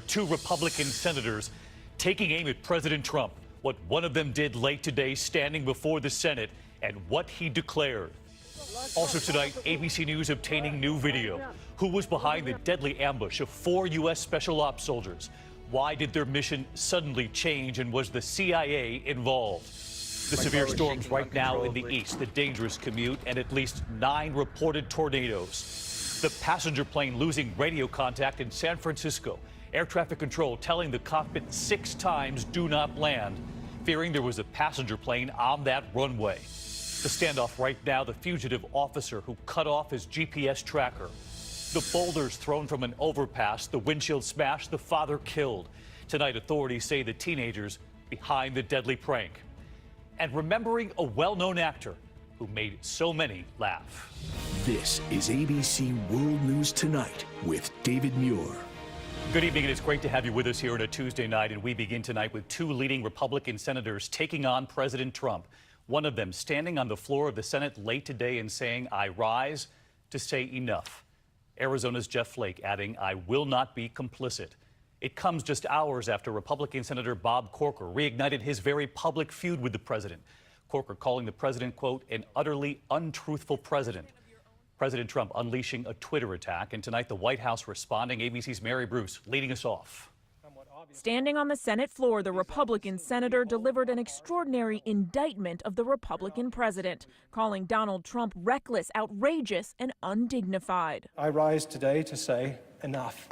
Two Republican senators taking aim at President Trump. What one of them did late today standing before the Senate and what he declared. Also tonight, ABC News obtaining new video. Who was behind the deadly ambush of 4 U.S. Special Ops soldiers? Why did their mission suddenly change, and was the CIA involved? The severe storms right now in the east, the dangerous commute, and at least 9 reported tornadoes. The passenger plane losing radio contact in San Francisco. Air traffic control telling the cockpit 6 times do not land, fearing there was a passenger plane on that runway. The standoff right now, the fugitive officer who cut off his GPS tracker. The boulders thrown from an overpass, the windshield smashed, the father killed. Tonight, authorities say the teenagers behind the deadly prank. And remembering a well-known actor who made so many laugh. This is ABC World News Tonight with David Muir. Good evening, and it's great to have you with us here on a Tuesday night. And we begin tonight with 2 leading Republican senators taking on President Trump. One of them standing on the floor of the Senate late today and saying, "I rise to say enough." Arizona's Jeff Flake adding, "I will not be complicit." It comes just hours after Republican Senator Bob Corker reignited his very public feud with the president. Corker calling the president, quote, "an utterly untruthful president." President Trump unleashing a Twitter attack, and tonight the White House responding. ABC's Mary Bruce leading us off. Standing on the Senate floor, the Republican senator delivered an extraordinary indictment of the Republican president, calling Donald Trump reckless, outrageous, and undignified. I rise today to say enough.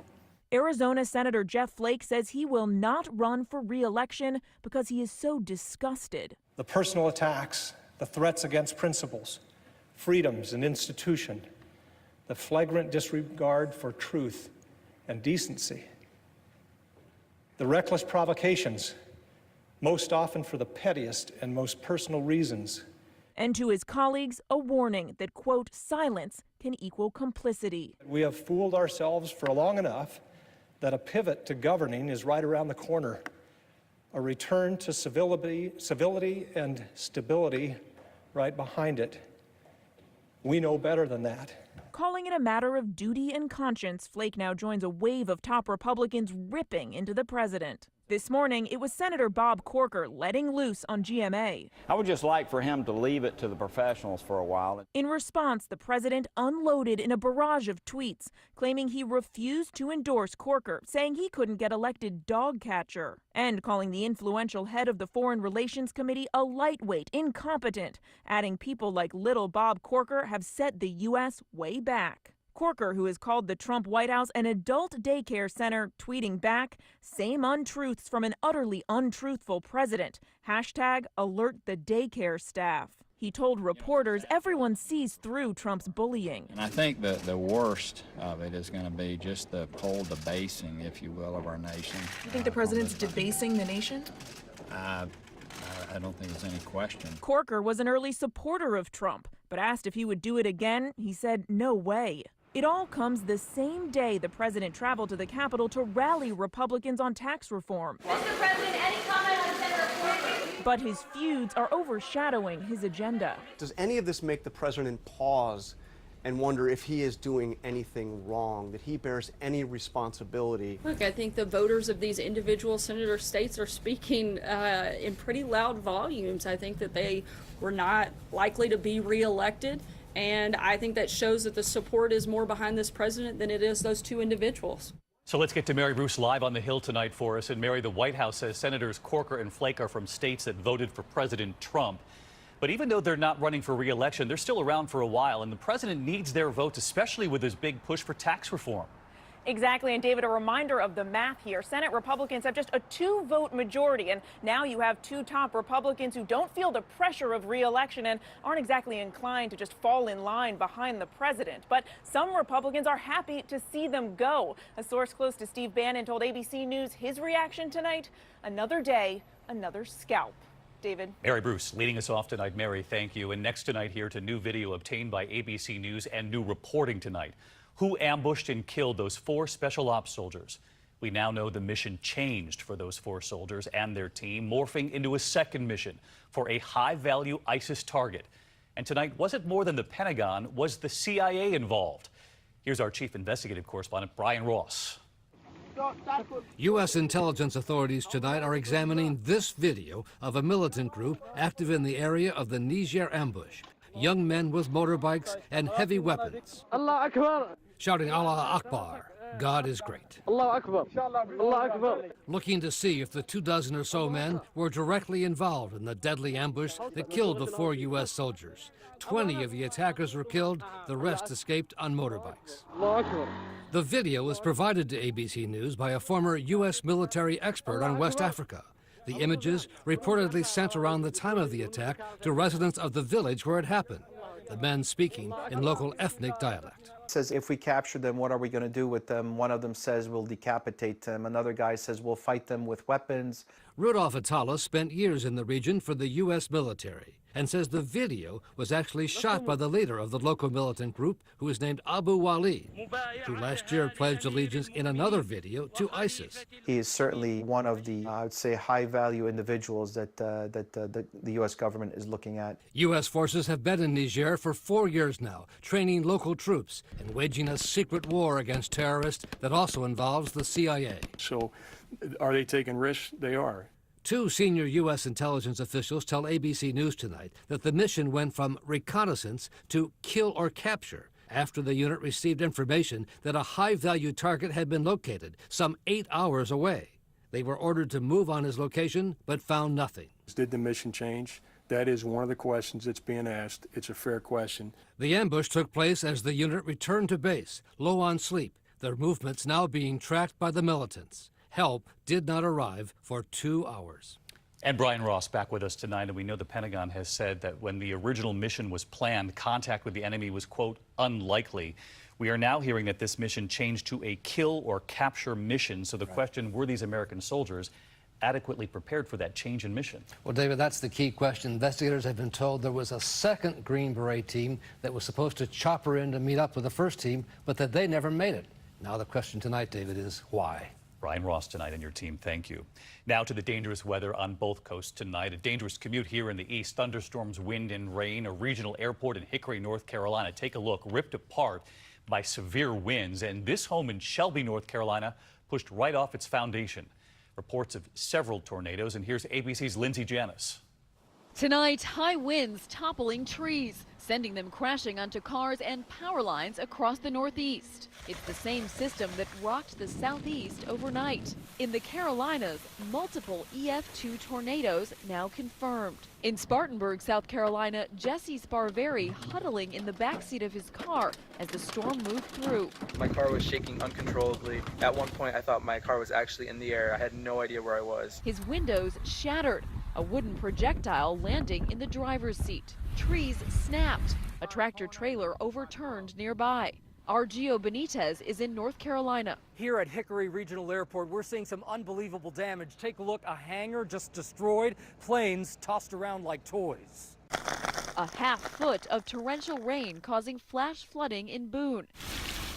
Arizona Senator Jeff Flake says he will not run for re-election because he is so disgusted. The personal attacks, the threats against principles, freedoms and institution, the flagrant disregard for truth and decency, the reckless provocations, most often for the pettiest and most personal reasons. And to his colleagues, a warning that, quote, silence can equal complicity. We have fooled ourselves for long enough that a pivot to governing is right around the corner. A return to civility and stability right behind it. We know better than that. Calling it a matter of duty and conscience, Flake now joins a wave of top Republicans ripping into the president. This morning, it was Senator Bob Corker letting loose on GMA. I would just like for him to leave it to the professionals for a while. In response, the president unloaded in a barrage of tweets, claiming he refused to endorse Corker, saying he couldn't get elected dog catcher, and calling the influential head of the Foreign Relations Committee a lightweight, incompetent, adding people like little Bob Corker have set the U.S. way back. Corker, who has called the Trump White House an adult daycare center, tweeting back, same untruths from an utterly untruthful president. Hashtag alert the daycare staff. He told reporters everyone sees through Trump's bullying. And I think that the worst of it is going to be just the whole debasing, if you will, of our nation. You think the president's debasing the nation? I don't think there's any question. Corker was an early supporter of Trump, but asked if he would do it again, he said no way. It all comes the same day the president traveled to the Capitol to rally Republicans on tax reform. Mr. President, any comment on Senator Corker? But his feuds are overshadowing his agenda. Does any of this make the president pause and wonder if he is doing anything wrong, that he bears any responsibility? Look, I think the voters of these individual senator states are speaking in pretty loud volumes. I think that they were not likely to be reelected. And I think that shows that the support is more behind this president than it is those 2 individuals. So let's get to Mary Bruce live on the Hill tonight for us. And Mary, the White House says Senators Corker and Flake are from states that voted for President Trump. But even though they're not running for re-election, they're still around for a while. And the president needs their votes, especially with his big push for tax reform. Exactly. And David, a reminder of the math here. Senate Republicans have just a 2-vote majority. And now you have 2 top Republicans who don't feel the pressure of re-election and aren't exactly inclined to just fall in line behind the president. But some Republicans are happy to see them go. A source close to Steve Bannon told ABC News his reaction tonight: another day, another scalp. David. Mary Bruce leading us off tonight. Mary, thank you. And next tonight here to new video obtained by ABC News and new reporting tonight. Who ambushed and killed those 4 Special Ops soldiers? We now know the mission changed for those 4 soldiers and their team, morphing into a second mission for a high-value ISIS target. And tonight, was it more than the Pentagon? Was the CIA involved? Here's our chief investigative correspondent, Brian Ross. U.S. intelligence authorities tonight are examining this video of a militant group active in the area of the Niger ambush. Young men with motorbikes and heavy weapons, shouting Allah Akbar, God is great. Allah Akbar. Allah Akbar. Looking to see if the 24 or so men were directly involved in the deadly ambush that killed the 4 U.S. soldiers. 20 of the attackers were killed, the rest escaped on motorbikes. The video was provided to ABC News by a former U.S. military expert on West Africa. The images reportedly sent around the time of the attack to residents of the village where it happened, the men speaking in local ethnic dialect. Says, if we capture them, what are we going to do with them? One of them says we'll decapitate them. Another guy says we'll fight them with weapons. Rudolph Atala spent years in the region for the U.S. military and says the video was actually shot by the leader of the local militant group, who is named Abu Wali, who last year pledged allegiance in another video to ISIS. He is certainly one of the, I would say, high-value individuals that the U.S. government is looking at. U.S. forces have been in Niger for 4 years now, training local troops and waging a secret war against terrorists that also involves the CIA. So are they taking risks? They are. 2 senior U.S. intelligence officials tell ABC News tonight that the mission went from reconnaissance to kill or capture after the unit received information that a high-value target had been located some 8 hours away. They were ordered to move on his location, but found nothing. Did the mission change? That is one of the questions that's being asked. It's a fair question. The ambush took place as the unit returned to base, low on sleep, their movements now being tracked by the militants. Help did not arrive for 2 hours. And Brian Ross back with us tonight, and we know the Pentagon has said that when the original mission was planned, contact with the enemy was, quote, unlikely. We are now hearing that this mission changed to a kill or capture mission. So the question, were these American soldiers adequately prepared for that change in mission? Well, David, that's the key question. Investigators have been told there was a second Green Beret team that was supposed to chopper in to meet up with the first team, but that they never made it. Now the question tonight, David, is why? Brian Ross tonight and your team, thank you. Now to the dangerous weather on both coasts tonight. A dangerous commute here in the east. Thunderstorms, wind and rain. A regional airport in Hickory, North Carolina. Take a look, ripped apart by severe winds. And this home in Shelby, North Carolina, pushed right off its foundation. Reports of several tornadoes. And here's ABC's Lindsay Janis. Tonight, high winds toppling trees, sending them crashing onto cars and power lines across the Northeast. It's the same system that rocked the Southeast overnight. In the Carolinas, multiple EF2 tornadoes now confirmed. In Spartanburg, South Carolina, Jesse Sparveri huddling in the backseat of his car as the storm moved through. My car was shaking uncontrollably. At one point, I thought my car was actually in the air. I had no idea where I was. His windows shattered. A wooden projectile landing in the driver's seat. Trees snapped. A tractor trailer overturned nearby. Our Gio Benitez is in North Carolina. Here at Hickory Regional Airport, we're seeing some unbelievable damage. Take a look, a hangar just destroyed, planes tossed around like toys. A half foot of torrential rain causing flash flooding in Boone.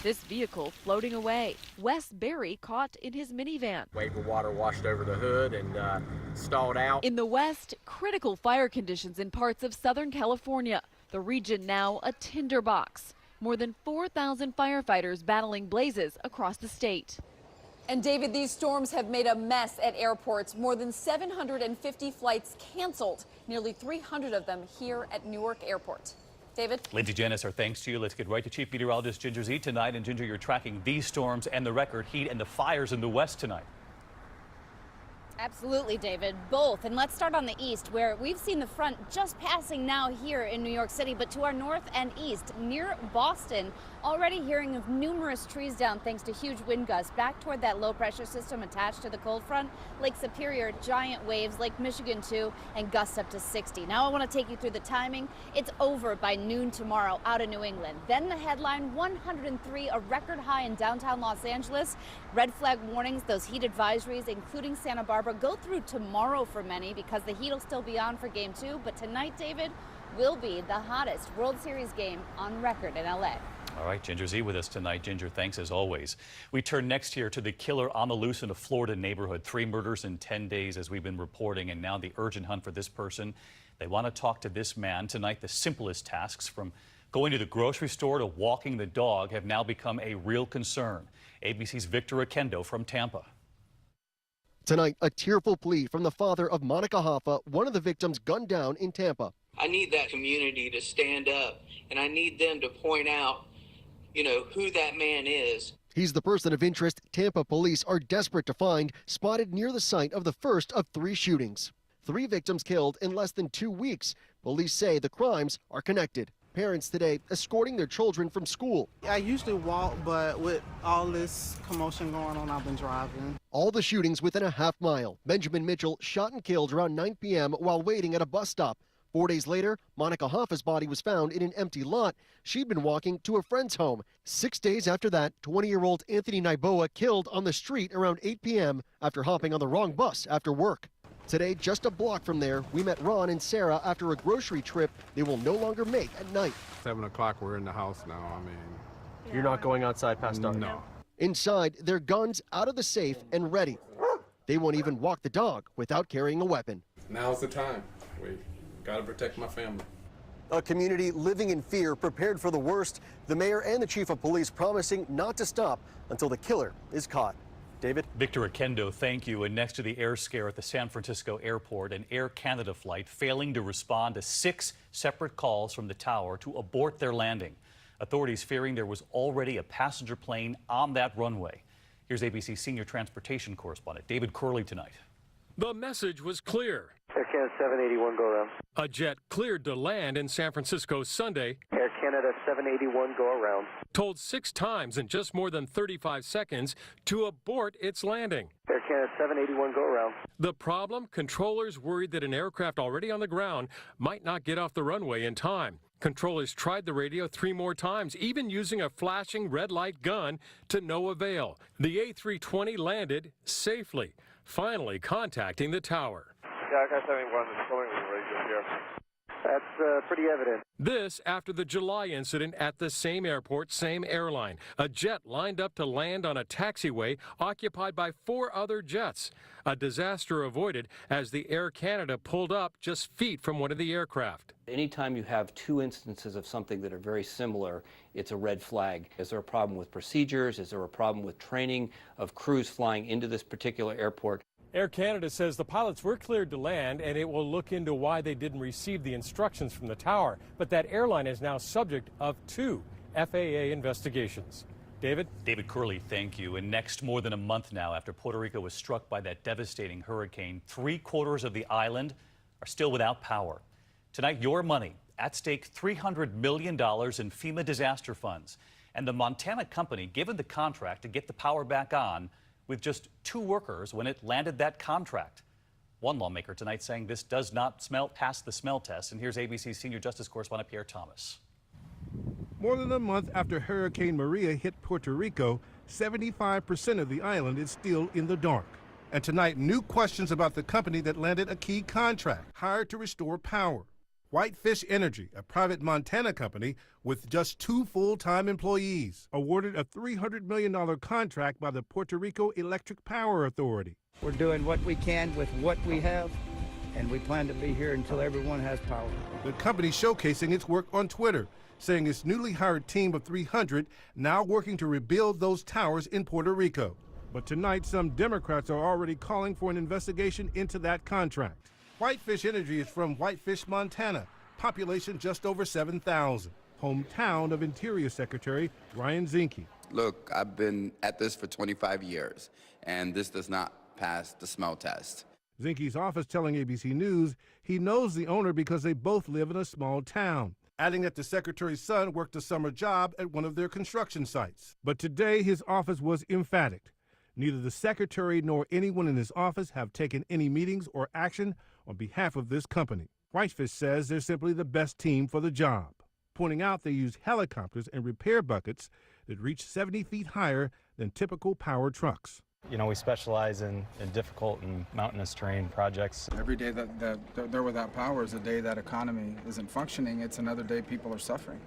This vehicle floating away. Wes Berry caught in his minivan. Wave of water washed over the hood and stalled out. In the west, critical fire conditions in parts of Southern California. The region now a tinderbox. More than 4,000 firefighters battling blazes across the state. And David, these storms have made a mess at airports. More than 750 flights canceled. Nearly 300 of them here at Newark Airport. David? Lindsay Janis, our thanks to you. Let's get right to Chief Meteorologist Ginger Zee tonight. And Ginger, you're tracking these storms and the record heat and the fires in the west tonight. Absolutely, David, both. And let's start on the east, where we've seen the front just passing now here in New York City, but to our north and east, near Boston, already hearing of numerous trees down thanks to huge wind gusts back toward that low pressure system attached to the cold front. Lake Superior, giant waves, Lake Michigan too, and gusts up to 60. Now I want to take you through the timing. It's over by noon tomorrow out of New England. Then the headline, 103, a record high in downtown Los Angeles. Red flag warnings, those heat advisories, including Santa Barbara, go through tomorrow for many because the heat will still be on for game 2. But tonight, David, will be the hottest World Series game on record in LA. All right, Ginger Zee with us tonight. Ginger, thanks as always. We turn next here to the killer on the loose in a Florida neighborhood. 3 murders in 10 days, as we've been reporting, and now the urgent hunt for this person. They want to talk to this man tonight. The simplest tasks, from Going to the grocery store to walking the dog have now become a real concern. ABC's Victor Oquendo from Tampa. Tonight, a tearful plea from the father of Monica Hoffa, one of the victims gunned down in Tampa. I need that community to stand up, and I need them to point out, who that man is. He's the person of interest Tampa police are desperate to find, spotted near the site of the first of 3 shootings. 3 victims killed in less than 2 weeks. Police say the crimes are connected. Parents today escorting their children from school. I usually walk, but with all this commotion going on, I've been driving. All the shootings within a half mile. Benjamin Mitchell shot and killed around 9 p.m. while waiting at a bus stop. 4 days later, Monica Hoffa's body was found in an empty lot. She'd been walking to a friend's home. 6 days after that, 20-year-old Anthony Naiboa killed on the street around 8 p.m. after hopping on the wrong bus after work. Today, just a block from there, we met Ron and Sarah after a grocery trip they will no longer make at night. 7 o'clock, we're in the house now. You're not going outside past dark? No. Inside, their guns out of the safe and ready. They won't even walk the dog without carrying a weapon. Now's the time. We gotta protect my family. A community living in fear, prepared for the worst. The mayor and the chief of police promising not to stop until the killer is caught. David? Victor Oquendo, thank you. And next to the air scare at the San Francisco airport, an Air Canada flight failing to respond to 6 separate calls from the tower to abort their landing. Authorities fearing there was already a passenger plane on that runway. Here's ABC senior transportation correspondent David Curley tonight. The message was clear. Air Canada 781 go around. A jet cleared to land in San Francisco Sunday. Air Canada 781 go around. Told 6 times in just more than 35 seconds to abort its landing. Air Canada 781 go around. The problem? Controllers worried that an aircraft already on the ground might not get off the runway in time. Controllers tried the radio 3 more times, even using a flashing red light gun to no avail. The A320 landed safely, finally contacting the tower. Yeah, I got 71 is calling the radio here. That's pretty evident. This after the July incident at the same airport, same airline. A jet lined up to land on a taxiway occupied by 4 other jets. A disaster avoided as the Air Canada pulled up just feet from one of the aircraft. Anytime you have 2 instances of something that are very similar, it's a red flag. Is there a problem with procedures? Is there a problem with training of crews flying into this particular airport? Air Canada says the pilots were cleared to land, and it will look into why they didn't receive the instructions from the tower. But that airline is now subject of 2 FAA investigations. David? David Curley, thank you. And next, more than a month now after Puerto Rico was struck by that devastating hurricane, 3/4 of the island are still without power. Tonight, your money at stake, $300 million in FEMA disaster funds. And the Montana company given the contract to get the power back on with just 2 workers when it landed that contract. One lawmaker tonight saying this does not pass the smell test. And here's ABC senior justice correspondent Pierre Thomas. More than a month after Hurricane Maria hit Puerto Rico, 75% of the island is still in the dark. And tonight, new questions about the company that landed a key contract, hired to restore power. Whitefish Energy, a private Montana company with just 2 full-time employees, awarded a $300 million contract by the Puerto Rico Electric Power Authority. We're doing what we can with what we have, and we plan to be here until everyone has power. The company showcasing its work on Twitter, saying its newly hired team of 300 now working to rebuild those towers in Puerto Rico. But tonight, some Democrats are already calling for an investigation into that contract. Whitefish Energy is from Whitefish, Montana, population just over 7,000, hometown of Interior Secretary Ryan Zinke. Look, I've been at this for 25 years, and this does not pass the smell test. Zinke's office telling ABC News he knows the owner because they both live in a small town, adding that the secretary's son worked a summer job at one of their construction sites. But today, his office was emphatic. Neither the secretary nor anyone in his office have taken any meetings or action on behalf of this company. Whitefish says they're simply the best team for the job, pointing out they use helicopters and repair buckets that reach 70 feet higher than typical power trucks. You know, we specialize in difficult and mountainous terrain projects. Every day that they're without power is a day that economy isn't functioning. It's another day people are suffering.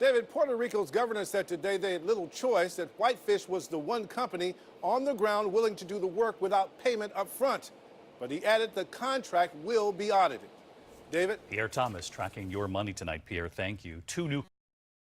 David, Puerto Rico's governor said today they had little choice, that Whitefish was the one company on the ground willing to do the work without payment up front. But he added the contract will be audited. David? Pierre Thomas tracking your money tonight, Pierre. Thank you. 2 new